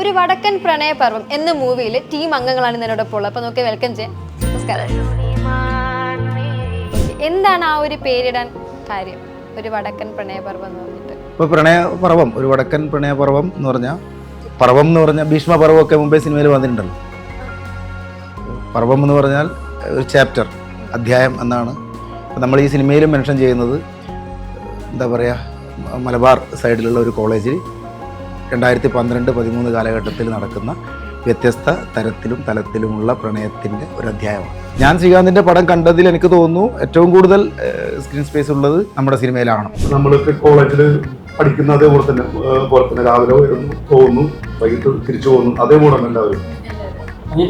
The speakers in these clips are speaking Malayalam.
ഒരു വടക്കൻ പ്രണയപർവം എന്ന മൂവിയിൽ ടീം അംഗങ്ങളാണ് എന്നോടൊപ്പം ഉള്ളത്. അപ്പോൾ നമുക്ക് വെൽക്കം ചെയ്യാം. നമസ്കാരം. എന്താണ് ആ ഒരു പേരിടാൻ കാര്യം, ഒരു വടക്കൻ പ്രണയപർവം എന്ന് പറഞ്ഞിട്ട്? ഇപ്പോൾ പ്രണയപർവം, ഒരു വടക്കൻ പ്രണയപർവം എന്ന് പറഞ്ഞാൽ, പർവം എന്ന് പറഞ്ഞാൽ ഭീഷ്മപർവമൊക്കെ മുമ്പേ സിനിമയിൽ വന്നിട്ടുണ്ടല്ലോ. പർവം എന്ന് പറഞ്ഞാൽ ഒരു ചാപ്റ്റർ, അധ്യായം എന്നാണ്. നമ്മൾ ഈ സിനിമയിൽ മെൻഷൻ ചെയ്യുന്നത് എന്താ പറയുക, മലബാർ സൈഡിലുള്ള ഒരു കോളേജിൽ 2012-13 കാലഘട്ടത്തിൽ നടക്കുന്ന വ്യത്യസ്ത തരത്തിലും തലത്തിലുമുള്ള പ്രണയത്തിൻ്റെ ഒരു അധ്യായമാണ്. ഞാൻ ശ്രീകാന്തിൻ്റെ പടം കണ്ടതിൽ എനിക്ക് തോന്നുന്നു ഏറ്റവും കൂടുതൽ സ്ക്രീൻ സ്പേസ് ഉള്ളത് നമ്മുടെ സിനിമയിലാണ്. നമ്മളൊക്കെ കോളേജിൽ പഠിക്കുന്ന അതേപോലെ തന്നെ രാവിലെ വരുന്നു, പോകുന്നു, വൈകിട്ട് തിരിച്ചു പോകുന്നു, അതേപോലെ തന്നെ എല്ലാവരും 3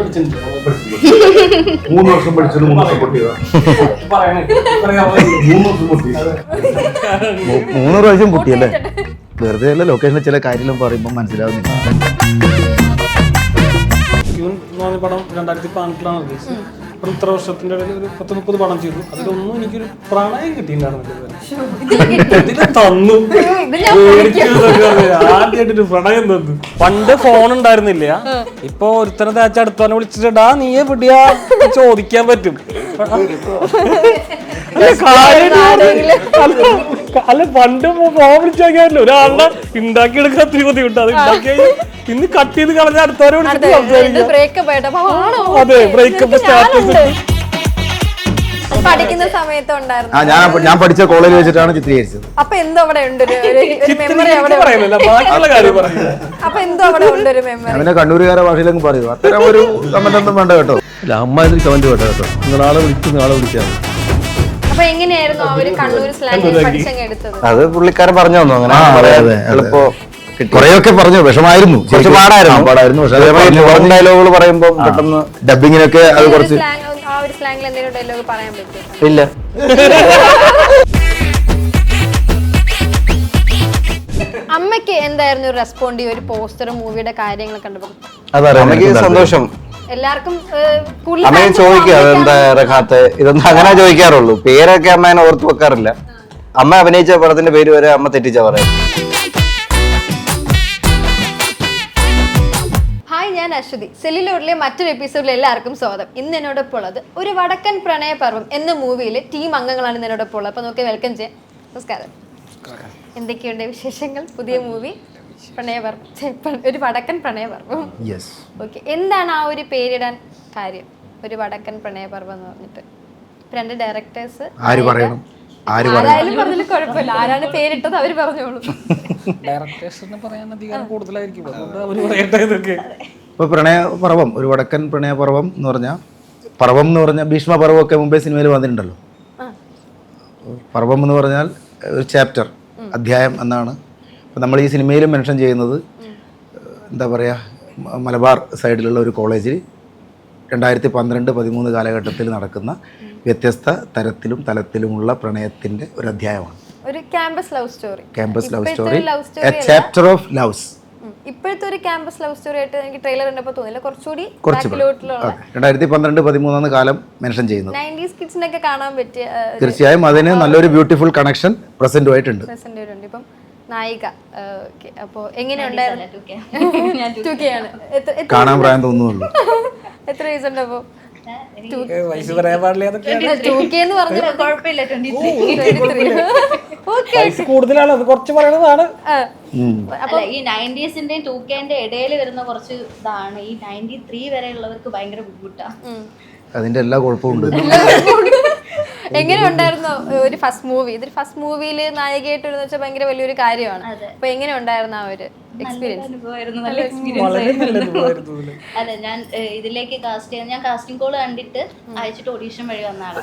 വർഷം പഠിച്ചത് 3 വർഷം പൊട്ടിയതാ. 3 വർഷം പൊട്ടി. 3 പ്രാവശ്യം പൊട്ടിയല്ലേ? വെറുതെ അല്ല, ലൊക്കേഷനിൽ ചില കാര്യങ്ങളും പറയുമ്പോൾ മനസ്സിലാവുന്നില്ല. പടം 2018 റിലീസ്. അப்புறம் ഇത്ര വർഷത്തിന്റെ ഇടയിൽ ഒരു 10-30 പടം ചെയ്തു. അതിലൊന്നും എനിക്കൊരു പ്രണയം കിട്ടിയിട്ടുണ്ടായിരുന്നില്ല. തന്നു ആദ്യമായിട്ടൊരു പ്രണയം തന്നു. പണ്ട് ഫോൺ ഉണ്ടായിരുന്നില്ല. ഇപ്പൊ ഒരുത്തനെ തേച്ച അടുത്തവനെ വിളിച്ചിട്ടാ നീ എവിടെയാ ചോദിക്കാൻ പറ്റും. അല്ല പണ്ട് ഫോൺ വിളിച്ചാൽ ഒരാളുടെ ഉണ്ടാക്കിയെടുക്കാൻ ഒത്തിരി ബുദ്ധിമുട്ട്. അത് ഉണ്ടാക്കി ഇന്ന് കട്ട് ചെയ്ത് കളഞ്ഞ അടുത്തവരെ വിളിച്ചിട്ട് സംസാരിക്കാം. അതെ, ബ്രേക്കപ്പ് സ്റ്റാറ്റസ്. പഠിക്കുന്ന സമയത്ത് ഞാൻ പഠിച്ച കോളേജിൽ വെച്ചിട്ടാണ് ചിത്രീകരിച്ചത്. അപ്പൊ എന്തോ അവിടെ ഉണ്ട് അവനെ കണ്ണൂരുകാരെ ഭാഷയിലൊക്കെ പറയൂ. അത്തരം ഒരു കമന്റ് ഒന്നും വേണ്ട കേട്ടോ. അല്ല, അമ്മാതിരി കമന്റ് വേണ്ട കേട്ടോ. നിങ്ങളാളെ വിളിച്ചാൽ അപ്പൊ എങ്ങനെയായിരുന്നു ആ ഒരു കണ്ണൂർ സ്ലാങ് പഠിച്ചങ്ങ് എടുത്തത്? അത് പുള്ളിക്കാരൻ പറഞ്ഞു തന്നു. അങ്ങനെ എളുപ്പോ കുറെയൊക്കെ പറഞ്ഞു, വിഷമായിരുന്നു, പാടായിരുന്നു. പക്ഷെ ഡയലോഗുകൾ പറയുമ്പോ പെട്ടെന്ന് ഡബിങ്ങിനൊക്കെ അത് കുറച്ച് ആ ഒരു സ്ലാങ്ങിൽ എന്തെങ്കിലും ഡയലോഗ് പറയാൻ പറ്റും? ഇല്ല. അമ്മയ്ക്ക് എന്തായിരുന്നു റെസ്പോണ്ട് ഒരു പോസ്റ്ററും മൂവിയുടെ കാര്യങ്ങൾ കണ്ടപ്പോൾ? അമ്മയ്ക്ക് സന്തോഷം. എല്ലാവർക്കും അമ്മയെ ചോദിക്കുക അതെന്താ ഇറങ്ങാത്ത, ഇതൊന്നും അങ്ങനെ ചോദിക്കാറുള്ളൂ. പേരൊക്കെ അമ്മേനെ ഓർത്ത് വെക്കാറില്ല. അമ്മ അഭിനയിച്ച പടത്തിന്റെ പേര് വരെ അമ്മ തെറ്റിച്ചാ പറയാം. ഹായ്, ഞാൻ അശ്വതി. സെല്ലുലോഡിലെ മറ്റൊരു എപ്പിസോഡിൽ എല്ലാവർക്കും സ്വാഗതം. ഇന്ന് എന്നോടൊപ്പം ഉള്ളത് ഒരു വടക്കൻ പ്രണയപർവം എന്ന മൂവിയിൽ ടീം അംഗങ്ങളാണ് എന്നോടൊപ്പം ഉള്ളത്. അപ്പോൾ നമുക്ക് വെൽക്കം ചെയ്യാം. നമസ്കാരം. എന്തൊക്കെയുണ്ട് വിശേഷങ്ങൾ? പുതിയ മൂവി പ്രണയപർവം, ഒരു വടക്കൻ പ്രണയപർവം. ഓക്കെ, എന്താണ് ആ ഒരു പേരിടാൻ കാര്യം, ഒരു വടക്കൻ പ്രണയപർവം എന്ന് പറഞ്ഞിട്ട്? 2 ഡയറക്ടേഴ്സ് ആരായാലും പറഞ്ഞാലും കുഴപ്പമില്ല, ആരാണ് പേരിട്ടത് അവർ പറഞ്ഞോളൂ. ഡയറക്ടേഴ്സിന് പറയാൻ അധികാരം കൂടുതലായിരിക്കും. ഇതൊക്കെ ഇപ്പൊ പ്രണയപർവം, ഒരു വടക്കൻ പ്രണയപർവം എന്ന് പറഞ്ഞാൽ, പർവം എന്ന് പറഞ്ഞാൽ ഭീഷ്മപർവമൊക്കെ മുമ്പേ സിനിമയിൽ വന്നിട്ടുണ്ടല്ലോ. പർവം എന്ന് പറഞ്ഞാൽ ഒരു ചാപ്റ്റർ, അധ്യായം എന്നാണ്. അപ്പോൾ നമ്മൾ ഈ സിനിമയിൽ മെൻഷൻ ചെയ്യുന്നത് എന്താ പറയുക, മലബാർ സൈഡിലുള്ള ഒരു കോളേജിൽ 2012-13 കാലഘട്ടത്തിൽ നടക്കുന്ന വ്യത്യസ്ത തരത്തിലും തലത്തിലുമുള്ള പ്രണയത്തിൻ്റെ ഒരു അധ്യായമാണ്. ഒരു campus love story. Campus love story, A chapter of loves. ഇപ്പോഴത്തെ ഒരു ക്യാമ്പസ് ലവ് സ്റ്റോറി ആയിട്ട് എനിക്ക് ട്രെയിലർ കണ്ടപ്പോൾ തോന്നില്ല, കുറച്ചുകൂടി 2012-13 കാലം മെൻഷൻ ചെയ്യുന്നത്. 90s കിഡ്സിനൊക്കെ കാണാൻ പറ്റിയ, തീർച്ചയായും അതിന് നല്ലൊരു ബ്യൂട്ടിഫുൾ കണക്ഷൻ പ്രസന്റുമായിട്ടുണ്ട്. ഇപ്പം നായിക. അപ്പോൾ എങ്ങനെയുണ്ടായിരുന്നു? കാണാൻ പ്രായം തോന്നുന്നുള്ളൂ. എത്ര വയസ്സുണ്ട് അപ്പോ? വയസ്സ് പറയാൻ പാടില്ല. കൂടുതലാണ്, അത് കുറച്ച് പറയുന്നതാണ്. ഈ 90s-ന്റെയും 2K-ന്റെ ഇടയിൽ വരുന്ന കുറച്ച് ഇതാണ്. ഈ 93 വരെയുള്ളവർക്ക് ഭയങ്കര ബുദ്ധിമുട്ടാണ്. അതിന്റെ എല്ലാ കുഴപ്പമുണ്ട്. എങ്ങനെ ഉണ്ടായിരുന്നു ഒരു ഫസ്റ്റ് മൂവി? ഇതൊരു ഫസ്റ്റ് മൂവിയിൽ നായികയായിട്ട് വെച്ചാൽ ഭയങ്കര വലിയൊരു കാര്യമാണ്. അപ്പൊ എങ്ങനെ ഉണ്ടായിരുന്നു ആ ഒരു എക്സ്പീരിയൻസ്? അല്ല, ഞാൻ ഇതിലേക്ക് കാസ്റ്റ് ചെയ്യാൻ, ഞാൻ കാസ്റ്റിംഗ് കോൾ കണ്ടിട്ട് അയച്ചിട്ട് ഓഡീഷൻ വഴി വന്നതാണ്.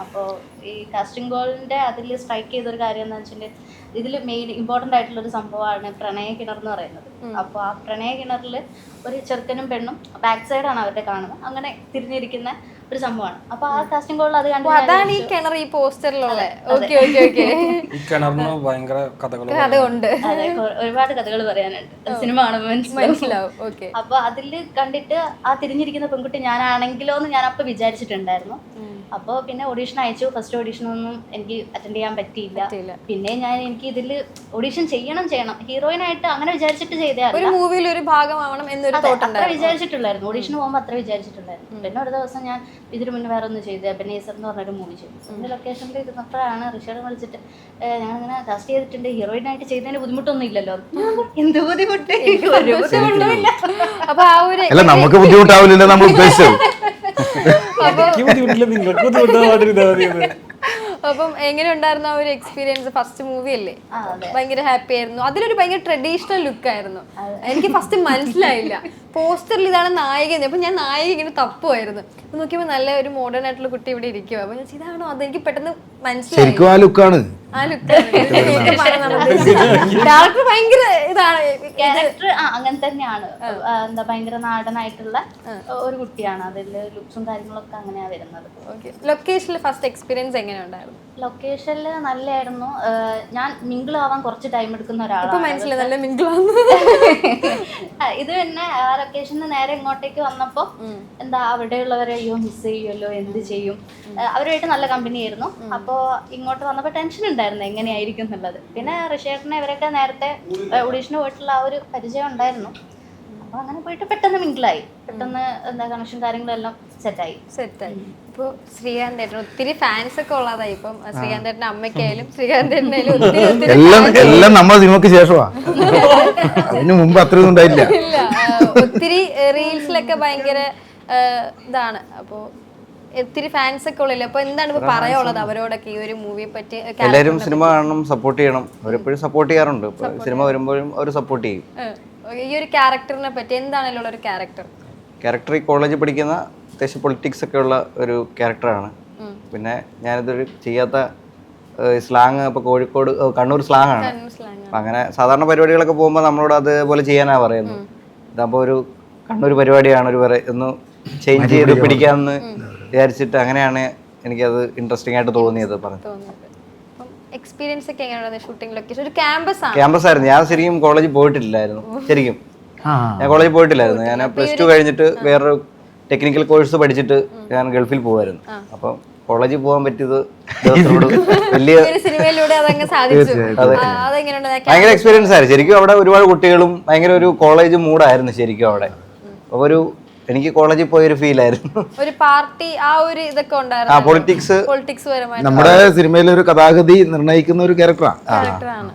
അപ്പോൾ ഈ കാസ്റ്റിംഗ് കോളിന്റെ അതിൽ സ്ട്രൈക്ക് ചെയ്തൊരു കാര്യം എന്താ വെച്ചിട്ടുണ്ടെങ്കിൽ, ഇതിൽ മെയിൻ ഇമ്പോർട്ടൻ്റ് ആയിട്ടുള്ളൊരു സംഭവമാണ് പ്രണയ കിണർ എന്ന് പറയുന്നത്. അപ്പോൾ ആ പ്രണയ കിണറിൽ ഒരു ചെറുക്കനും പെണ്ണും ബാക്ക് സൈഡാണ് അവരുടെ കാണുന്നത്. അങ്ങനെ തിരിഞ്ഞിരിക്കുന്ന ഒരു സംഭവമാണ്. അപ്പൊ ആ കാസ്റ്റിംഗ് കോളിൽ അത് കണ്ടു അതാണ് ഈ കിണർ ഈ പോസ്റ്ററിലുള്ള. Okay okay okay. ഈ കിണറിന് ഭയങ്കര കഥകൾ അതുകൊണ്ട് അതെ, ഒരുപാട് കഥകൾ പറയാനുണ്ട്. സിനിമ കാണുമ്പോൾ മനസ്സിലാവും. ഓക്കെ. അപ്പൊ അതില് കണ്ടിട്ട് ആ തിരിഞ്ഞിരിക്കുന്ന പെൺകുട്ടി ഞാനാണെങ്കിലോ എന്ന് ഞാൻ അപ്പൊ വിചാരിച്ചിട്ടുണ്ടായിരുന്നു. അപ്പോൾ പിന്നെ ഓഡീഷൻ അയച്ചു. ഫസ്റ്റ് ഓഡീഷനൊന്നും എനിക്ക് അറ്റൻഡ് ചെയ്യാൻ പറ്റിയില്ല. പിന്നെ എനിക്ക് ഇതിൽ ഓഡീഷൻ ചെയ്യണം ഹീറോയിനായിട്ട് അങ്ങനെ വിചാരിച്ചിട്ട് ചെയ്തേ ഒരു മൂവിയിൽ ഒരു ഭാഗമാവണം എന്നൊരു അത്ര വിചാരിച്ചിട്ടുണ്ടായിരുന്നു. ഓഡീഷന് പോകുമ്പോൾ അത്ര വിചാരിച്ചിട്ടുണ്ടായിരുന്നു. പിന്നെ ഒരു ദിവസം ഞാൻ ഇതിന് മുന്നേ വേറെ ഒന്ന് ചെയ്തു, എബനേസർ എന്ന് പറഞ്ഞൊരു മൂവി ചെയ്തു. അതിന്റെ ലൊക്കേഷനിൽ ഇരുന്നപ്പോഴാണ് ഋഷിയുടെ വിളിച്ചിട്ട് ഞാനിങ്ങനെ കാസ്റ്റ് ചെയ്തിട്ടുണ്ട്, ഹീറോയിനായിട്ട് ചെയ്തതിന് ബുദ്ധിമുട്ടൊന്നും ഇല്ലല്ലോ. എന്ത് ബുദ്ധിമുട്ട്? അപ്പൊ ആ ഒരു അല്ല നമുക്ക് ബുദ്ധിമുട്ടാവില്ലല്ലോ നമ്മൾ ഉദ്ദേശിച്ചത്. അപ്പം എങ്ങനെ ഉണ്ടായിരുന്നു ആ ഒരു എക്സ്പീരിയൻസ്? ഫസ്റ്റ് മൂവി അല്ലേ, ഭയങ്കര ഹാപ്പി ആയിരുന്നു. അതിലൊരു ഭയങ്കര ട്രഡീഷണൽ ലുക്ക് ആയിരുന്നു. എനിക്ക് ഫസ്റ്റ് മനസ്സിലായില്ല പോസ്റ്ററിൽ ഇതാണ് നായിക. അപ്പൊ ഞാൻ നായിക ഇങ്ങനെ തപ്പുമായിരുന്നു. അപ്പൊ നോക്കിയപ്പോ നല്ല ഒരു മോഡേൺ ആയിട്ടുള്ള കുട്ടി ഇവിടെ ഇരിക്കുക. അപ്പൊ ഞാൻ ഇതാണോ? അതെനിക്ക് പെട്ടെന്ന് മനസ്സിലായി. ശരിക്കും ആ ലുക്കാണ്. ആ ലുക്ക് ഡയറക്ടർ ഭയങ്കര ഇതാണ്. ക്യാരക്ടർ അങ്ങനെ തന്നെയാണ്. എന്താ ഭയങ്കര നാടനായിട്ടുള്ള ഒരു കുട്ടിയാണ്. അതിൽ ലുക്സും കാര്യങ്ങളൊക്കെ അങ്ങനെയാ വരുന്നത്. ലൊക്കേഷനിൽ ഫസ്റ്റ് എക്സ്പീരിയൻസ് എങ്ങനെ ഉണ്ടായിരുന്നു? ലൊക്കേഷനിൽ നല്ലായിരുന്നു. ഞാൻ മിങ്കിൾ ആവാൻ കുറച്ച് ടൈം എടുക്കുന്ന ഒരാളാണ്. മനസ്സിലായി, നല്ല മിങ്കിളാണ്. ഇത് പിന്നെ ആ ലൊക്കേഷനിൽ നേരെ ഇങ്ങോട്ടേക്ക് വന്നപ്പോ എന്താ അവിടെയുള്ളവരെ അയ്യോ മിസ് ചെയ്യുമല്ലോ, എന്ത് ചെയ്യും. അവരുമായിട്ട് നല്ല കമ്പനി ആയിരുന്നു. അപ്പോ ഇങ്ങോട്ട് വന്നപ്പോ ടെൻഷൻ ഉണ്ടായിരുന്നു എങ്ങനെയായിരിക്കും എന്നുള്ളത്. പിന്നെ ഋഷേട്ടനെ ഇവരൊക്കെ നേരത്തെ ഓഡീഷന് പോയിട്ടുള്ള ആ ഒരു പരിചയം ഉണ്ടായിരുന്നു. അപ്പൊ അങ്ങനെ പോയിട്ട് പെട്ടെന്ന് മിങ്കിളായി. പെട്ടെന്ന് എന്താ കണക്ഷൻ കാര്യങ്ങളെല്ലാം സെറ്റായി. ഇപ്പൊ ശ്രീകാന്ത് ഏട്ടൻ ഒത്തിരി ഫാൻസ് ഒക്കെ ഉള്ളതായി. ഇപ്പം ശ്രീകാന്ത് ഏട്ടന്റെ അമ്മയ്ക്കായാലും ശ്രീകാന്ത് ഏട്ടനായാലും ഒത്തിരി എല്ലാം നമ്മുടെ സിനിമക്ക് ശേഷമാ. അതിന് മുമ്പ് അത്രയൊന്നും ഉണ്ടായില്ല. ഇല്ല, ഒത്തിരി റീൽസിലൊക്കെ ഭയങ്കര ഇതാണ്. അപ്പൊ ഒത്തിരി ഫാൻസ് ഒക്കെ ഉള്ളല്ലോ. അപ്പൊ എന്താണ് ഇപ്പൊ പറയാനുള്ളത് അവരോടൊക്കെ ഈ ഒരു മൂവിയെ പറ്റി? എല്ലാവരും സിനിമ കാണണം, സപ്പോർട്ട് ചെയ്യണം. അവരെപ്പോഴും സപ്പോർട്ട് ചെയ്യാറുണ്ട്. സിനിമ വരുമ്പോഴും അവർ സപ്പോർട്ട് ചെയ്യും. ഈ ഒരു ക്യാരക്ടറിനെ പറ്റി എന്താണല്ലോ ഒരു ക്യാരക്ടർ ഈ കോളേജിൽ പഠിക്കുന്ന അത്യാവശ്യം പൊളിറ്റിക്സ് ഒക്കെ ഉള്ള ഒരു ക്യാരക്ടറാണ്. പിന്നെ ഞാനിതൊരു ചെയ്യാത്ത സ്ലാങ് ഇപ്പോൾ കോഴിക്കോട് കണ്ണൂർ സ്ലാങ് ആണ്. അപ്പം അങ്ങനെ സാധാരണ പരിപാടികളൊക്കെ പോകുമ്പോൾ നമ്മളോട് അതേപോലെ ചെയ്യാനാണ് പറയുന്നത്. ഇതാകുമ്പോൾ ഒരു കണ്ണൂർ പരിപാടിയാണ്, ഒന്ന് ചേഞ്ച് ചെയ്ത് പിടിക്കാമെന്ന് വിചാരിച്ചിട്ട് അങ്ങനെയാണ് എനിക്കത് ഇൻട്രസ്റ്റിംഗ് ആയിട്ട് തോന്നിയത്. എക്സ്പീരിയൻസ് ഒക്കെ എങ്ങനെയാണ്? ഷൂട്ടിംഗ് ലൊക്കേഷൻ ഒരു ക്യാമ്പസ് ആയിരുന്നു. ഞാൻ ശരിക്കും കോളേജിൽ പോയിട്ടില്ലായിരുന്നു. ഞാൻ കോളേജിൽ പോയിട്ടില്ലായിരുന്നു. ഞാൻ +2 കഴിഞ്ഞിട്ട് വേറൊരു ടെക്നിക്കൽ കോഴ്സ് പഠിച്ചിട്ട് ഞാൻ ഗൾഫിൽ പോകുമായിരുന്നു. അപ്പം കോളേജിൽ പോകാൻ പറ്റിയത് വലിയ ഭയങ്കര എക്സ്പീരിയൻസ് ആയിരുന്നു ശരിക്കും. അവിടെ ഒരുപാട് കുട്ടികളും ഭയങ്കര ഒരു കോളേജ് മൂഡായിരുന്നു ശരിക്കും അവിടെ. അപ്പോൾ എനിക്ക് കോളേജിൽ പോയൊരു ഫീൽ ആയിരുന്നു. ഒരു പാർട്ടി ആ ഒരു ഇതൊക്കെ ഉണ്ടായിരുന്നു. പൊളിറ്റിക്സ് നമ്മുടെ സിനിമയിലെ ഒരു കഥാഗതി നിർണ്ണയിക്കുന്ന ഒരു ക്യാരക്ടറാണ്.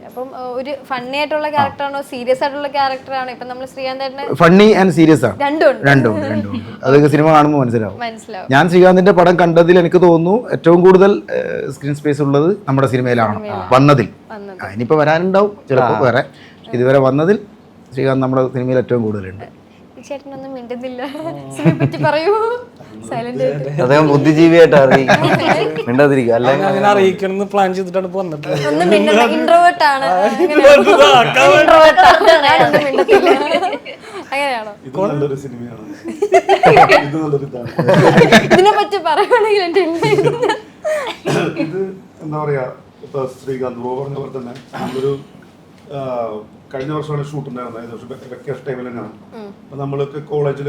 അപ്പം ഒരു ഫണ്ണി ആയിട്ടുള്ള ക്യാരക്ടറാണോ സീരിയസ് ആയിട്ടുള്ള ക്യാരക്ടറാണോ? ഇപ്പൊ നമ്മൾ ശ്രീകാന്ത് ഫണ്ണി ആൻഡ് സീരിയസ് ആണ്, രണ്ടും. അതൊക്കെ സിനിമ കാണുമ്പോൾ മനസ്സിലാവും. ഞാൻ ശ്രീകാന്തിന്റെ പടം കണ്ടതിൽ എനിക്ക് തോന്നുന്നു ഏറ്റവും കൂടുതൽ സ്ക്രീൻ സ്പേസ് ഉള്ളത് നമ്മുടെ സിനിമയിലാണ് വന്നതിൽ. ഇനിയിപ്പോ വരാനുണ്ടാവും ചിലപ്പോൾ വേറെ. ഇതുവരെ വന്നതിൽ ശ്രീകാന്ത് നമ്മുടെ സിനിമയിൽ ഏറ്റവും കൂടുതലുണ്ട്. ചേട്ടനൊന്നും മിണ്ടുന്നില്ല, പറ്റി പറയൂ. സൈലന്റ് അദ്ദേഹം ബുദ്ധിജീവിയായിട്ട് മിണ്ടാതിരിക്കും. അല്ലെങ്കിൽ അങ്ങനെ അറിയിക്കണം പ്ലാൻ ചെയ്തിട്ടാണ് വന്നിട്ടുള്ളത്. ഒന്നും ഇൻട്രോവേർട്ട് ആണ്. അങ്ങനെയാണോ? ഇത് നല്ലൊരു സിനിമയാണ്. ഇത് നല്ലൊരു ഇതാണ്. ഇതിനെ പറ്റി പറയുകയാണെങ്കിൽ ഇത് എന്താ പറയാ, ഇപ്പൊ ശ്രീകാന്ത് ബ്രോ പറഞ്ഞ പോലെ തന്നെ നമ്മളൊരു കഴിഞ്ഞ വർഷമാണ് ഷൂട്ട് ഉണ്ടായിരുന്നത്. വെക്കേഷൻ ടൈമിൽ തന്നെയാണ്. അപ്പൊ നമ്മളൊക്കെ കോളേജിൽ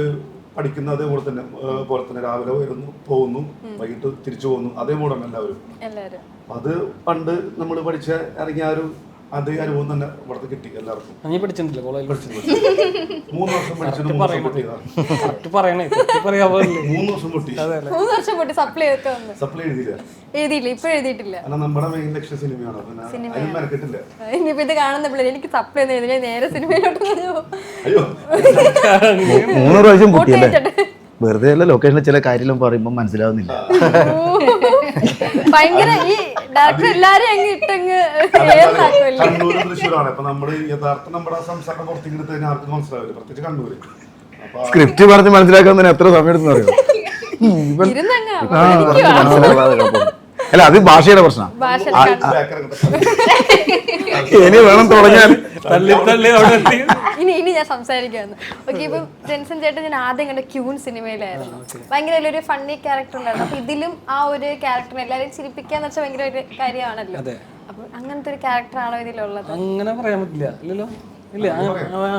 പഠിക്കുന്ന അതേപോലെ തന്നെ രാവിലെ വരുന്നു, പോകുന്നു, വൈകിട്ട് തിരിച്ചു പോകുന്നു. അതേ മൂടാണ് എല്ലാവരും. അത് പണ്ട് നമ്മൾ പഠിച്ച ഇറങ്ങിയ ഒരു അതേ അനുഭവം തന്നെ ഇവിടുത്തെ കിട്ടി എല്ലാവർക്കും. 3 വർഷം പഠിച്ചത് 3 വർഷം പൊട്ടി. 3 വർഷം പൊട്ടി. സപ്ലൈ എഴുതിയില്ല, ഇപ്പൊ എഴുതിയിട്ടില്ല. നമ്മുടെ മെയിൻ ലക്ഷ്യ സിനിമയാണ്. മെനക്കെട്ടില്ല. ഇനിയിപ്പോ ഇത് കാണുന്ന പിള്ളേർ എനിക്ക് സപ്ലൈ ഒന്നും എഴുതില്ല, നേരെ സിനിമയിലോട്ട് അയ്യോ 3 പ്രാവശ്യം പൊട്ടിയല്ലേ? വെറുതെ അല്ല, ലൊക്കേഷനിൽ ചില കാര്യങ്ങളും പറയുമ്പോൾ മനസ്സിലാവുന്നില്ല. ഭയങ്കര ഈ ഡയറക്ടർ എല്ലാരും അങ്ങ് ഇട്ടങ്ങ് കണ്ണൂര് തൃശ്ശൂരാണ്. അപ്പൊ നമ്മള് യഥാർത്ഥ നമ്മുടെ സംസ്ഥാനം പുറത്തേക്ക് എടുത്ത് കഴിഞ്ഞാൽ ആർക്കും മനസ്സിലാവില്ല, പ്രത്യേകിച്ച് കണ്ണൂര്. സ്ക്രിപ്റ്റ് പറഞ്ഞ് മനസ്സിലാക്കാൻ തന്നെ എത്ര സമയം എടുത്ത് അറിയാം. അല്ല, അത് ഭാഷയുടെ പ്രശ്നം. ഭാഷ ഇനി വേണം തുടങ്ങാൻ. തള്ളി അവിടെ ഇനി ഞാൻ സംസാരിക്കാന്ന്. ഓക്കെ, ഇപ്പം ജെൻസൺ ചേട്ടൻ ഞാൻ ആദ്യം കണ്ട ക്യൂൺ സിനിമയിലായിരുന്നു. ഭയങ്കര ഒരു ഫണ്ണി ക്യാരക്ടർ ഉണ്ടായിരുന്നു. അപ്പൊ ഇതിലും ആ ഒരു ക്യാരക്ടറിനെ എല്ലാവരെയും ചിരിപ്പിക്കാന്ന് വെച്ചാൽ ഭയങ്കര ഒരു കാര്യമാണല്ലോ. അപ്പൊ അങ്ങനത്തെ ഒരു ക്യാരക്ടറാണോ ഇതിലുള്ളത്? അങ്ങനെ പറയാൻ പറ്റില്ല, ഇല്ലല്ലോ. ഇല്ല,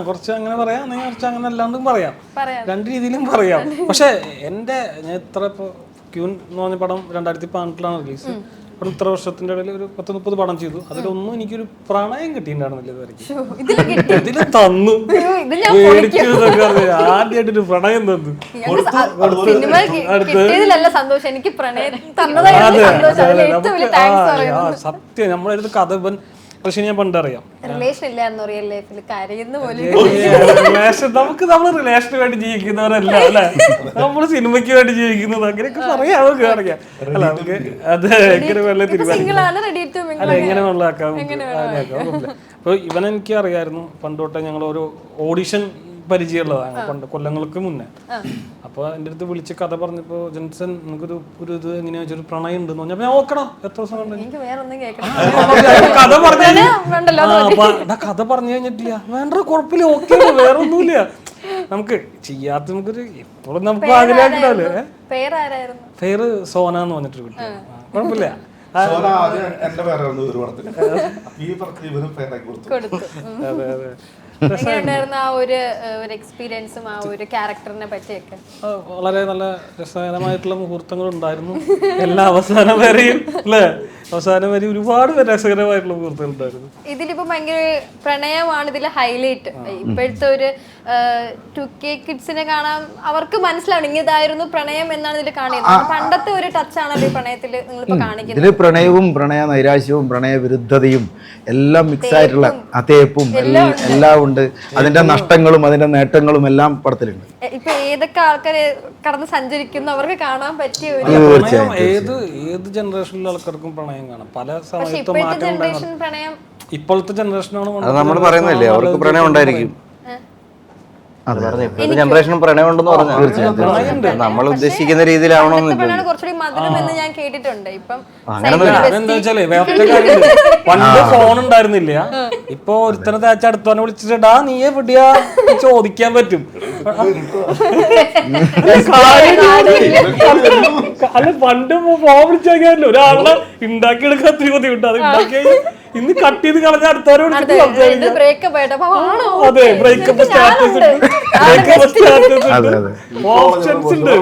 കുറച്ച് അങ്ങനെ പറയാം, അല്ലെങ്കിൽ കുറച്ച് അങ്ങനെ അല്ലാണ്ടും പറയാം. രണ്ട് രീതിയിലും പറയാം. പക്ഷെ എൻ്റെ ഞാൻ ഇത്ര ഇപ്പോൾ ക്യൂൻ എന്ന് പറഞ്ഞ പടം 2018 റിലീസ്. അപ്പം ഇത്ര വർഷത്തിന്റെ ഇടയിൽ ഒരു 10-30 പടം ചെയ്തു. അതിലൊന്നും എനിക്കൊരു പ്രണയം കിട്ടിയിട്ടുണ്ടായിരുന്നില്ല ഇതുവരെ. ഇതില് തന്നു ആദ്യമായിട്ടൊരു പ്രണയം തന്നു. സത്യം നമ്മളെടുത്ത് കഥ പക്ഷെ ഞാൻ പണ്ടറിയാം നമുക്ക് നമ്മള് റിലേഷന് വേണ്ടി ജീവിക്കുന്നവരല്ല അല്ലെ, നമ്മള് സിനിമയ്ക്ക് വേണ്ടി ജീവിക്കുന്നത് അങ്ങനെയൊക്കെ പറയാം. അറിയാം അല്ല നമുക്ക് അത് എങ്ങനെ വെള്ളം തീരുമാനിക്കും അല്ല എങ്ങനെ വെള്ളമാക്കാം. അപ്പൊ ഇവനെനിക്ക് അറിയായിരുന്നു പണ്ട് തൊട്ടേ. ഞങ്ങൾ ഒരു ഓഡിഷൻ പരിചയമുള്ളതാണ് പണ്ട് കൊല്ലങ്ങൾക്ക് മുന്നേ. അപ്പൊ എൻ്റെ അടുത്ത് വിളിച്ച് കഥ പറഞ്ഞപ്പോ ജെൻസൺ നമുക്കൊരു ഇത് എങ്ങനെയാ വെച്ചൊരു പ്രണയം ഉണ്ടെന്ന് പറഞ്ഞപ്പോ ഞാൻ നോക്കണം എത്ര ദിവസം കഥ പറഞ്ഞു കഴിഞ്ഞിട്ടില്ല. വേണ്ട കുഴപ്പമില്ല, ഓക്കെ, വേറെ ഒന്നുമില്ല. നമുക്ക് ചെയ്യാത്ത നമുക്കൊരു എപ്പോഴും നമുക്ക് ആഗ്രഹമായിട്ടുണ്ടാവില്ലേ. പേര് സോന എന്ന് പറഞ്ഞിട്ടൊരു കുട്ടി. കുഴപ്പമില്ല. എന്റെ പേരായിരുന്നു ഒരു പടത്തിൽ. ഈ പടത്തിൽ ഇവരും പേരാക്കി കൊടുത്തു. അതെ അതെ. ആ ഒരു എക്സ്പീരിയൻസും ആ ഒരു ക്യാരക്ടറിനെ പറ്റിയൊക്കെ വളരെ നല്ല രസകരമായിട്ടുള്ള മുഹൂർത്തങ്ങൾ ഉണ്ടായിരുന്നു. എല്ലാ അവസാനം വരെയും അല്ലേ, അവസാനം വരെ ഒരുപാട് രസകരമായിട്ടുള്ള മുഹൂർത്തങ്ങൾ ഉണ്ടായിരുന്നു. ഇതിലിപ്പോ ഭയങ്കര പ്രണയമാണ് ഇതിൽ ഹൈലൈറ്റ്. ഇപ്പോഴത്തെ ഒരു 2K കിഡ്സിനെ കാണാൻ അവർക്ക് മനസ്സിലാവണം ഇങ്ങതായിരുന്നു പ്രണയം എന്നാണ് ഇതിൽ കാണിക്കുന്നത്. പണ്ടത്തെ ഒരു ടച്ച് ആണല്ലോ ഈ പ്രണയത്തിൽ നിങ്ങളിപ്പോ കാണിക്കുന്നത്. ഇതില് പ്രണയവും പ്രണയ നൈരാശ്യവും പ്രണയ വിരുദ്ധതയും എല്ലാം മിക്സ് ആയിട്ടുള്ള തേപ്പും എല്ലാം ഉണ്ട്. അതിന്റെ നഷ്ടങ്ങളും അതിന്റെ നേട്ടങ്ങളും എല്ലാം പടത്തിലുണ്ട്. ഇപ്പൊ ഏതൊക്കെ ആൾക്കാർ കടന്ന് സഞ്ചരിക്കുന്നു അവർക്ക് കാണാൻ പറ്റിയ ഒരു ഏത് ജനറേഷനിലെ ആൾക്കാർക്കും പ്രണയം കാണാം. പല സമയത്തും ഇപ്പോഴത്തെ ജനറേഷനാണ് നമ്മൾ പറയുന്നില്ലേ, അവർക്ക് പ്രണയം ഉണ്ടായിരിക്കും. ജനറേഷനും പ്രണയം ഉണ്ടെന്ന് പറഞ്ഞാൽ നമ്മൾ ഉദ്ദേശിക്കുന്ന രീതിയിലാവണമെന്നില്ല. ഞാൻ കേട്ടിട്ടുണ്ട്. ഇപ്പം എന്താ വെച്ചാലേ വേറെ കാര്യമില്ല. പണ്ട് ഫോൺ ഉണ്ടായിരുന്നില്ല. ഇപ്പൊ ഒരുത്തനെ തേച്ച് അടുത്തവനെ വിളിച്ചിട്ടാ നീ എവിടെയാ ചോദിക്കാൻ പറ്റും. അല്ല പണ്ട് ഫോൺ വിളിച്ചാൽ ഒരാളെ ഉണ്ടാക്കിയെടുക്കാൻ ഒത്തിരി ബുദ്ധിമുട്ട്. അത് ഉണ്ടാക്കി ഇന്ന് കട്ട് ചെയ്ത് കളഞ്ഞ അടുത്തവരെ വിളിച്ചിട്ട് അതെ ബ്രേക്കപ്പ് സ്റ്റാറ്റസ് ഓപ്ഷൻസ് ഉണ്ട്.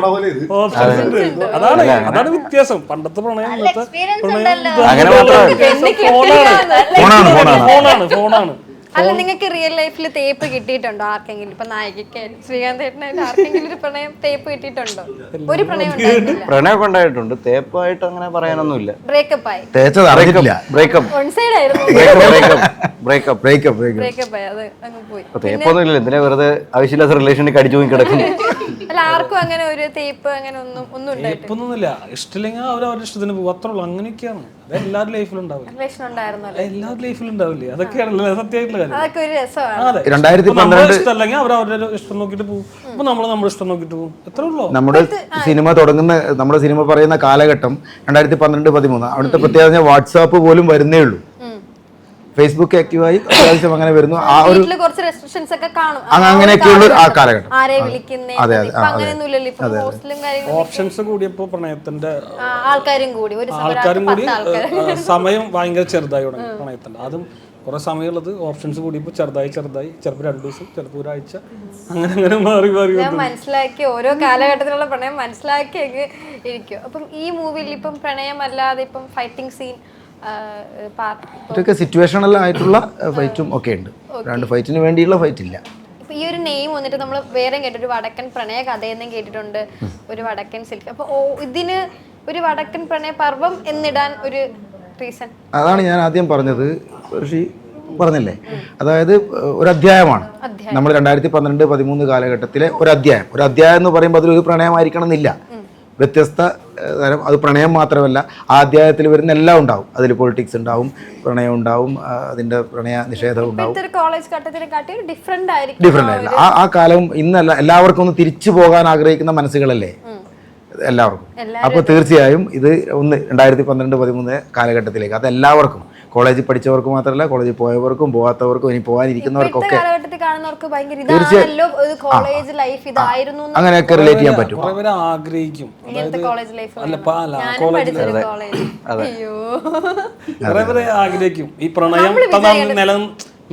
അതാണ് വ്യത്യാസം. പണ്ടത്തെ പ്രണയം ഫോണാണ്. അല്ല, നിങ്ങൾക്ക് റിയൽ ലൈഫിൽ തേപ്പ് കിട്ടിയിട്ടുണ്ടോ ആർക്കെങ്കിലും? ഇപ്പൊ നായികക്ക് ശ്രീകാന്ത് ചേട്ടനായിട്ട് ആർക്കെങ്കിലും ഒരു പ്രണയം തേപ്പ് കിട്ടിയിട്ടുണ്ടോ? ഒരു പ്രണയം പ്രണയമൊക്കെ ഉണ്ടായിട്ടുണ്ട്. തേപ്പായിട്ട് അങ്ങനെ പറയാനൊന്നുമില്ല. ബ്രേക്കപ്പ് ആയി തേപ്പൊന്നും ഇല്ല. എന്തിനാ വെറുതെ ആവശ്യമില്ലാത്ത റിലേഷനിൽ കടിച്ചു പോയി കിടക്കുന്നു. അല്ല, ആർക്കും അങ്ങനെ ഒരു തേപ്പ് അങ്ങനെ ഒന്നും ഉണ്ടായിട്ടൊന്നുമില്ല. ഇഷ്ടമില്ലെങ്കിൽ അവരവരുടെ ഇഷ്ടത്തിന് പോകും, അത്രേ ഉള്ളൂ. അങ്ങനെയൊക്കെയാണ്. അത് എല്ലാവരുടെ ലൈഫിലും ഉണ്ടാവില്ല. എല്ലാവരുടെ ലൈഫിലും ഉണ്ടാവില്ലേ? അതൊക്കെയാണല്ലോ സത്യമായിട്ടുള്ള കാര്യം. ഇഷ്ടമല്ലെങ്കിൽ അവരവരുടെ ഇഷ്ടം നോക്കിട്ട് പോകും. അപ്പൊ നമ്മുടെ ഇഷ്ടം നോക്കിട്ട് പോകും. എത്രേ ഉള്ളൂ. നമ്മുടെ സിനിമ പറയുന്ന കാലഘട്ടം 2012-13. അവിടുത്തെ പ്രത്യേകത വാട്സാപ്പ് പോലും വരുന്നേ ഉള്ളൂ. ഫേസ്ബുക്ക് ആക്റ്റീവായി അത്യാവശ്യം അങ്ങനെ വരുന്നു. ആ ഒരു അങ്ങനെയൊക്കെയുള്ള ആ കാലഘട്ടം. ഓപ്ഷൻസ് കൂടിയപ്പോ പ്രണയത്തിന്റെ ആൾക്കാരും കൂടി സമയം ഭയങ്കര ചെറുതായി തുടങ്ങി പ്രണയത്തിന്റെ. അതും കുറെ സമയമുള്ളത് ഓപ്ഷൻസ് കൂടിയപ്പോ ചെറുതായി ചിലപ്പോൾ 2 ദിവസം, ചിലപ്പോൾ ഒരാഴ്ച, അങ്ങനെ മാറി മനസ്സിലാക്കി. ഓരോ കാലഘട്ടത്തിലുള്ള പ്രണയം മനസ്സിലാക്കി ഇരിക്കും. അപ്പം ഈ മൂവിയിൽ ഇപ്പം പ്രണയം അല്ലാതെ ഇപ്പം ഫൈറ്റിംഗ് സീൻ ഇതൊക്കെ സിറ്റുവേഷണൽ ആയിട്ടുള്ള ഫൈറ്റും ഒക്കെ ഉണ്ട്. രണ്ട് ഫൈറ്റിന് വേണ്ടിയുള്ള ഫൈറ്റ് ഇല്ല. ഈ ഒരു നെയിം വന്നിട്ട് നമ്മൾ വേറെ കേട്ടൊരു വടക്കൻ പ്രണയ കഥയെന്നും കേട്ടിട്ടുണ്ട്, ഒരു വടക്കൻ സിൽക്ക്. അപ്പൊ ഇതിന് ഒരു വടക്കൻ പ്രണയ പർവം എന്നിടാൻ ഒരു റീസൺ? അതാണ് ഞാൻ ആദ്യം പറഞ്ഞത്, പറഞ്ഞില്ലേ, അതായത് ഒരു അധ്യായമാണ്. നമ്മൾ 2012-13 കാലഘട്ടത്തിലെ ഒരു അധ്യായം എന്ന് പറയുമ്പോൾ അതിലൊരു പ്രണയമായിരിക്കണം എന്നില്ല. വ്യത്യസ്ത തരം, അത് പ്രണയം മാത്രമല്ല, ആ അധ്യായത്തിൽ വരുന്ന എല്ലാം ഉണ്ടാവും. അതിൽ പൊളിറ്റിക്സ് ഉണ്ടാവും, പ്രണയം ഉണ്ടാവും, അതിന്റെ പ്രണയ നിഷേധം ഉണ്ടാവും. ഡിഫറെന്റ് ആയില്ല. ആ കാലവും ഇന്നല്ല, എല്ലാവർക്കും ഒന്ന് തിരിച്ചു പോകാൻ ആഗ്രഹിക്കുന്ന മനസ്സുകളല്ലേ എല്ലാവർക്കും. അപ്പോൾ തീർച്ചയായും ഇത് 2012-13 കാലഘട്ടത്തിലേക്ക് അത് എല്ലാവർക്കും കോളേജിൽ പഠിച്ചവർക്ക് മാത്രമല്ല കോളേജിൽ പോയവർക്കും പോകാത്തവർക്കും ഇനി പോകാനിരിക്കുന്നവർക്കൊക്കെ കാലഘട്ടത്തിൽ കാണുന്നവർക്ക് ഭയങ്കര ഇതാണല്ലോ ഒരു കോളേജ് ലൈഫ് ഇതായിരുന്നു എന്ന് അങ്ങനെയൊക്കെ റിലേറ്റ് ചെയ്യാൻ പറ്റും. കുറെ പേര് ആഗ്രഹിക്കും. ഇങ്ങനത്തെ കോളേജ് ലൈഫ് അല്ല ഞാനും പഠിച്ചൊരു കോളേജ്. അയ്യോ കുറെ പേര് ആഗ്രഹിക്കും ഈ പ്രണയം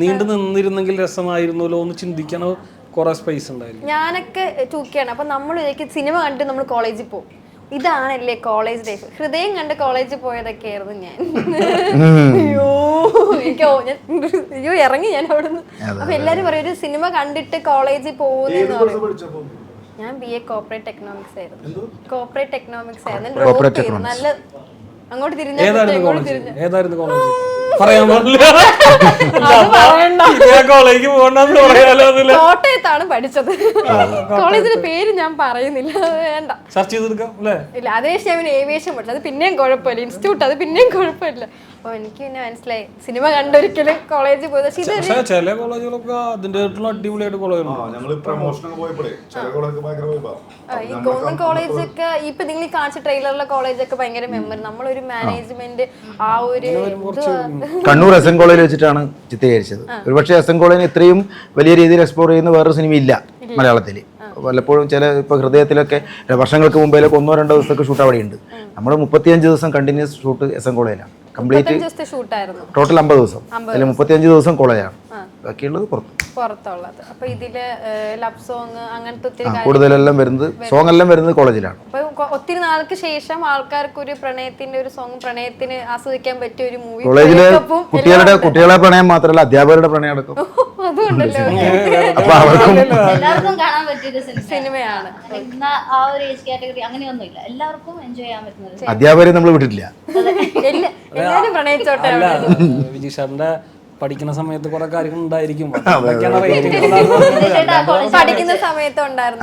നീണ്ടു നിന്നിരുന്നെങ്കിൽ രസമായിരുന്നല്ലോ എന്ന് ചിന്തിക്കണ കുറെ സ്പേസ് ഉണ്ടായിരുന്നു. ഞാനൊക്കെ ടൂക്കിയാണ്. അപ്പൊ നമ്മൾ സിനിമ കണ്ട് നമ്മൾ കോളേജിൽ പോകും. ഇതാണല്ലേ കോളേജ് ലൈഫ്. ഹൃദയം കണ്ട് കോളേജിൽ പോയതൊക്കെ ആയിരുന്നു ഞാൻ. അയ്യോ അയ്യോ ഇറങ്ങി ഞാൻ അവിടുന്ന്. അപ്പൊ എല്ലാരും പറയും ഒരു സിനിമ കണ്ടിട്ട് കോളേജിൽ പോകുന്നെന്ന് പറയും. ഞാൻ BA കോർപ്പറേറ്റ് എക്കണോമിക്സ് ആയിരുന്നു. കോർപ്പറേറ്റ് എക്കണോമിക്സ് ആയിരുന്നു. നല്ല അങ്ങോട്ട് തിരിഞ്ഞു ഏതായിരുന്നു കോളേജ് പറയാൻ കോളേജ് പോകണ്ടെന്ന് പറയാലോ. കോട്ടയത്താണ് പഠിച്ചത്. കോളേജിന്റെ പേര് ഞാൻ പറയുന്നില്ല, വേണ്ട. സെർച്ച് ചെയ്തെടുക്കാം അല്ലേ? ഇല്ല, അതിനുശേഷം ഞാൻ ഏവിയേഷൻ പഠിച്ചത്. അത് പിന്നെയും കുഴപ്പമില്ല. ഇൻസ്റ്റിറ്റ്യൂട്ട് അത് പിന്നെയും കുഴപ്പമില്ല. അപ്പൊ എനിക്ക് പിന്നെ മനസ്സിലായി സിനിമ കണ്ടൊരിക്കലും കോളേജിൽ പോയത്. പക്ഷേ ചില കോളേജുകളൊക്കെ അതിന്റെ അടിപൊളിയായിട്ട് ഞങ്ങള് പ്രമോഷനൊക്കെ പോയപ്പോഴേ ചില കോളേജ് ഭയങ്കര ഈ ഗവൺമെന്റ് കോളേജൊക്കെ ഇപ്പൊ നിങ്ങൾ കാണിച്ച ട്രെയിലറിലെ കോളേജൊക്കെ ഭയങ്കര മെമ്മറി. നമ്മളൊരു മാനേജ്മെന്റ് ആ ഒരു കണ്ണൂർ SN കോളേജിൽ വെച്ചിട്ടാണ് ചിത്രീകരിച്ചത്. ഒരുപക്ഷെ SN കോളേജിന് ഇത്രയും വലിയ രീതിയിൽ എക്സ്പ്ലോർ ചെയ്യുന്ന വേറൊരു സിനിമ ഇല്ല മലയാളത്തിൽ. പലപ്പോഴും ചില ഇപ്പോൾ ഹൃദയത്തിലൊക്കെ വർഷങ്ങൾക്ക് മുമ്പേലൊക്കെ 1-2 ദിവസമൊക്കെ ഷൂട്ട് അവിടെ ഉണ്ട്. നമ്മൾ 35 ദിവസം കണ്ടിന്യൂസ് ഷൂട്ട് SN കോളേജിലാണ്. കംപ്ലീറ്റ് ടോട്ടൽ 50 ദിവസം. അതിൽ 35 ദിവസം കോളേജാണ്, ബാക്കിയുള്ളത് പുറത്തുള്ളത്. അപ്പൊ ഇതില് ലവ് സോങ് അങ്ങനത്തെ ഒത്തിരി കൂടുതലെല്ലാം വരുന്നത് സോങ് എല്ലാം വരുന്നത് കോളേജിലാണ്. അപ്പൊ ഒത്തിരി നാൾക്ക് ശേഷം ആൾക്കാർക്ക് ഒരു പ്രണയത്തിന്റെ ഒരു സോങ്, പ്രണയത്തിന് ആസ്വദിക്കാൻ പറ്റിയ ഒരു മൂവി. കോളേജിലെ കുട്ടികളെ പ്രണയം മാത്രമല്ല അധ്യാപകരുടെ പ്രണയം അടക്കം അതുകൊണ്ടല്ലോ അപ്പൊ അവർക്കും എല്ലാവർക്കും കാണാൻ പറ്റിയൊരു സിനിമയാണ്. ആ ഒരു ഏജ് കാറ്റഗറി അങ്ങനെയൊന്നും ഇല്ല, എല്ലാവർക്കും എൻജോയ് ചെയ്യാൻ പറ്റുന്നത്. അധ്യാപകരെ നമ്മൾ വിട്ടിട്ടില്ല. എല്ലാരും പ്രണയിച്ചോട്ടെ. വിജയ് സാറിന്റെ പഠിക്കുന്ന സമയത്ത് കുറെ കാര്യങ്ങൾ ഉണ്ടായിരിക്കും. പഠിക്കുന്ന സമയത്ത് ഉണ്ടായിരുന്നു.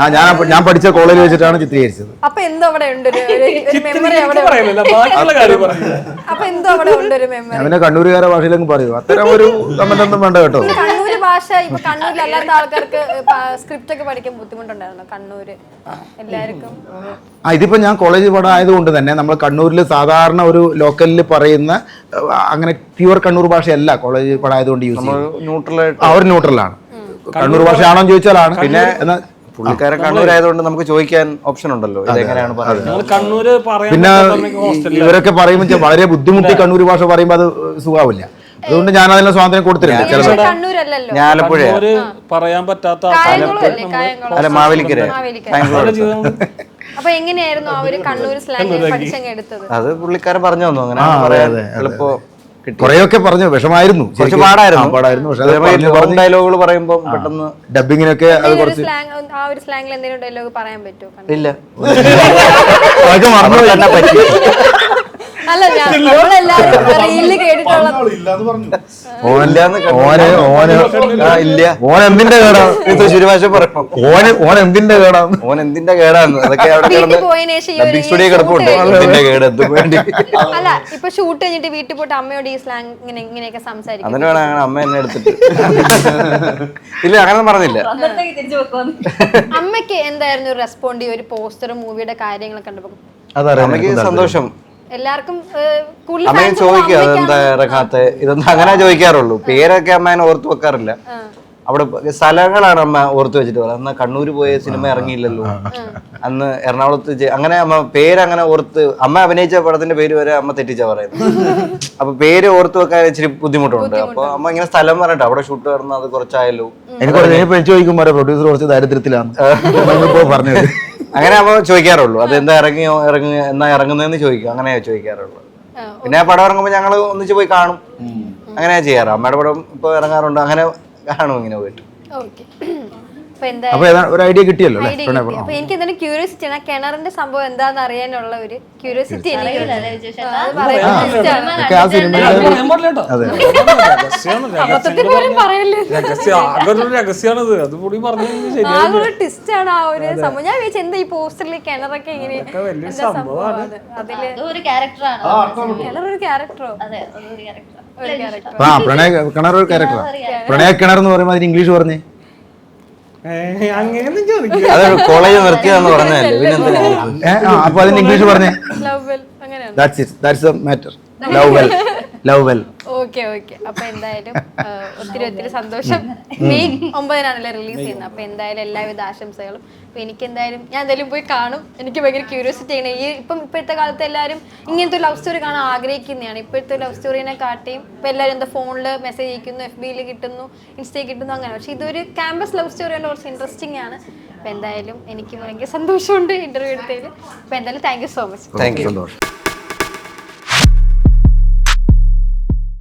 ഞാൻ പഠിച്ച കോളേജിൽ വെച്ചിട്ടാണ് ചിത്രീകരിച്ചത്. അപ്പൊ എന്തോ അവിടെ ഉണ്ട് ഒരു മെമ്മറി. അപ്പൊ എന്തോ അവിടെ ഉണ്ട് ഒരു മെമ്മറി. അവനെ കണ്ണൂരുകാരെ ഭാഷയിലൊക്കെ പറയൂ. അത്തരം ഒരു കമന്റൊന്നും വേണ്ട കേട്ടോ. കണ്ണൂര് ഭാഷ ഇപ്പൊ കണ്ണൂരിൽ അല്ലാത്ത ആൾക്കാർക്ക് സ്ക്രിപ്റ്റ് ഒക്കെ പഠിക്കാൻ ബുദ്ധിമുട്ടുണ്ടായിരുന്നു. കണ്ണൂര് എല്ലാവർക്കും ഇതിപ്പോ ഞാൻ കോളേജ് പടം ആയതുകൊണ്ട് തന്നെ നമ്മൾ കണ്ണൂരിൽ സാധാരണ ഒരു ലോക്കലിൽ പറയുന്ന അങ്ങനെ പ്യുവർ കണ്ണൂർ ഭാഷയല്ല കോളേജ് പടം ആയതുകൊണ്ട് യൂസ് ചെയ്യുന്നത്. അവർ ന്യൂട്രലാണ്. കണ്ണൂർ ഭാഷയാണോ എന്ന് ചോദിച്ചാലാണ്. പിന്നെ പുള്ളിക്കാരൻ കണ്ണൂരായതുകൊണ്ട് നമുക്ക് ചോദിക്കാൻ ഓപ്ഷൻ ഉണ്ടല്ലോ ഇതെങ്ങനെയാണ് പറയുന്നത്. പിന്നെ ഇവരൊക്കെ പറയുമ്പോൾ വളരെ ബുദ്ധിമുട്ടി കണ്ണൂർ ഭാഷ പറയുമ്പോൾ അത് സുഖാവില്ല. അതുകൊണ്ട് ഞാൻ അതിനുള്ള സ്വാതന്ത്ര്യം കൊടുത്തിട്ടില്ല. കണ്ണൂരല്ലല്ലോ, ആലപ്പുഴ പറയാൻ പറ്റാത്ത അല്ല മാവേലിക്കര. അപ്പൊ എങ്ങനെയായിരുന്നു ആ ഒരു കണ്ണൂർ സ്ലാങ് പഠിച്ചങ്ങ് എടുത്തത്? അത് പുള്ളിക്കാരൻ പറഞ്ഞു തന്നു. അങ്ങനെ പറയാൻ എളുപ്പം കുറെയൊക്കെ പറഞ്ഞു. വിഷമായിരുന്നു, കുറച്ച് പാടായിരുന്നു. പക്ഷെ ഡയലോഗുകൾ പറയുമ്പോൾ പെട്ടെന്ന് ഡബിങ്ങിനൊക്കെ അത് കുറച്ച് ആ ഒരു സ്ലാങ്ങിൽ എന്തെങ്കിലും ഡയലോഗ് പറയാൻ പറ്റുമോ? ഇല്ല, അതൊക്കെ മറന്നു തന്നെ പറ്റി. അല്ല നമ്മളെല്ലാരും റീലില് കേട്ടിട്ടുള്ള ഓൻ എന്തിന്റെ കേടാ തൃശ്ശൂർ ഭാഷ പറയും. ഓൻ എന്തിന്റെ കേടാന്ന് ഓൻ എന്തിന്റെ കേടാന്ന് അതൊക്കെ അവിടെ ഡബിംഗ് സ്റ്റുഡിയോ കിടപ്പുണ്ട്. എന്തിന്റെ കേട് എന്തും വേണ്ടി. അല്ല ഇപ്പൊ ഷൂട്ട് കഴിഞ്ഞിട്ട് വീട്ടിൽ പോയിട്ട് അമ്മയോട് ഈ സ്ലാങ് ഇങ്ങനെയൊക്കെ സംസാരിക്കും. അതിന് വേണം അങ്ങനെ അമ്മ എന്നെ എടുത്തിട്ട്. ഇല്ല അങ്ങനെ പറഞ്ഞില്ല. അമ്മയ്ക്ക് എന്തായിരുന്നു റെസ്പോണ്ട് ഒരു പോസ്റ്റർ മൂവിയുടെ കാര്യങ്ങളൊക്കെ കണ്ടപ്പോ? അമ്മയ്ക്ക് സന്തോഷം. എല്ലാവർക്കും അമ്മയും ചോദിക്കുക അതെന്താ ഇറങ്ങാത്ത ഇതൊന്നും അങ്ങനെ ചോദിക്കാറുള്ളൂ. പേരൊക്കെ അമ്മ ഓർത്ത് വെക്കാറില്ല. അവിടെ സ്ഥലങ്ങളാണ് അമ്മ ഓർത്ത് വെച്ചിട്ട് പറയുന്നത്. അന്ന് കണ്ണൂർ പോയ സിനിമ ഇറങ്ങിയില്ലല്ലോ, അന്ന് എറണാകുളത്ത് അങ്ങനെ അമ്മ പേരങ്ങനെ ഓർത്ത്. അമ്മ അഭിനയിച്ച പടത്തിന്റെ പേര് വരെ അമ്മ തെറ്റിച്ചാ പറയുന്നത്. അപ്പൊ പേര് ഓർത്ത് വെക്കാൻ ഇച്ചിരി ബുദ്ധിമുട്ടുണ്ട്. അപ്പൊ അമ്മ ഇങ്ങനെ സ്ഥലം പറഞ്ഞിട്ട് അവിടെ ഷൂട്ട് നടന്ന അത് കുറച്ചായല്ലോ. എനിക്ക് ചോദിക്കുമ്പോ പ്രൊഡ്യൂസർ കുറച്ച് ദാരിദ്ര്യത്തിലാണ് പറഞ്ഞത്. അങ്ങനെ അമ്മ ചോദിക്കാറുള്ളൂ. അതെന്താ എന്നാ ഇറങ്ങുന്നതെന്ന് ചോദിക്കും. അങ്ങനെ ചോദിക്കാറുള്ളൂ. പിന്നെ ആ പടം ഇറങ്ങുമ്പോൾ ഞങ്ങൾ ഒന്നിച്ച് പോയി കാണും. അങ്ങനെയാ ചെയ്യാറ്. അമ്മയുടെ പടം ഇപ്പൊ ഇറങ്ങാറുണ്ട്. അങ്ങനെ കാണും ഇങ്ങനെ പോയിട്ട്. അപ്പൊ ഒരു ഐഡിയ കിട്ടിയല്ലോ. അപ്പൊ എനിക്ക് എന്തെങ്കിലും ക്യൂരിയോസിറ്റി ആണ് കിണറിന്റെ സംഭവം എന്താന്ന് അറിയാനുള്ള ഒരു ക്യൂരിയോസിറ്റി. ടിസ്റ്റ് ആണ് ആ ഒരു സംഭവം. ഞാൻ വിചാരിച്ചു എന്താ ഈ പോസ്റ്ററിൽ കിണറൊക്കെ എങ്ങനെ ഒരു ക്യാരക്ടറാണ്. കിണറൊരു ക്യാരക്ടറോ? അതെ, ഒരു ക്യാരക്ടർ. കിണർ ഒരു ക്യാരക്ടറാ. പ്രണയ കിണർ എന്ന് പറയുമ്പോൾ അതിന് ഇംഗ്ലീഷ് പറഞ്ഞേ. അത് കോളേജ് നിർത്തിയതെന്ന് പറഞ്ഞല്ലേ. അപ്പൊ അതിന് ഇംഗ്ലീഷ് പറഞ്ഞേ. ലവ് വെൽ അങ്ങനെയാണ്. That's the matter. Love well. Love well. Okay അപ്പൊ എന്തായാലും ഒത്തിരി സന്തോഷം. മെയ് 9-നാണല്ലേ റിലീസ് ചെയ്യുന്നത്. അപ്പൊ എന്തായാലും എല്ലാവിധ ആശംസകളും. അപ്പൊ എനിക്ക് എന്തായാലും ഞാൻ എന്തായാലും പോയി കാണും. എനിക്ക് ഭയങ്കര ക്യൂരിയോസിറ്റി ആണ്. ഇപ്പോഴത്തെ കാലത്ത് എല്ലാവരും ഇങ്ങനത്തെ ലവ് സ്റ്റോറി കാണാൻ ആഗ്രഹിക്കുന്നതാണ്. ഇപ്പോഴത്തെ ലവ് സ്റ്റോറിനെ കാട്ടിയും ഇപ്പൊ എല്ലാവരും എന്താ ഫോണിൽ മെസ്സേജ് അയക്കുന്നു, FB-യിൽ കിട്ടുന്നു, ഇൻസ്റ്റയിൽ കിട്ടുന്നു, അങ്ങനെ. പക്ഷെ ഇതൊരു ക്യാമ്പസ് ലവ് സ്റ്റോറി കൊണ്ട് കുറച്ച് ഇൻട്രസ്റ്റിംഗ് ആണ്. അപ്പൊ എന്തായാലും എനിക്ക് ഭയങ്കര സന്തോഷമുണ്ട് ഇന്റർവ്യൂ എടുത്തതിൽ. അപ്പൊ എന്തായാലും thank you so much. Thank you. സന്തോഷം.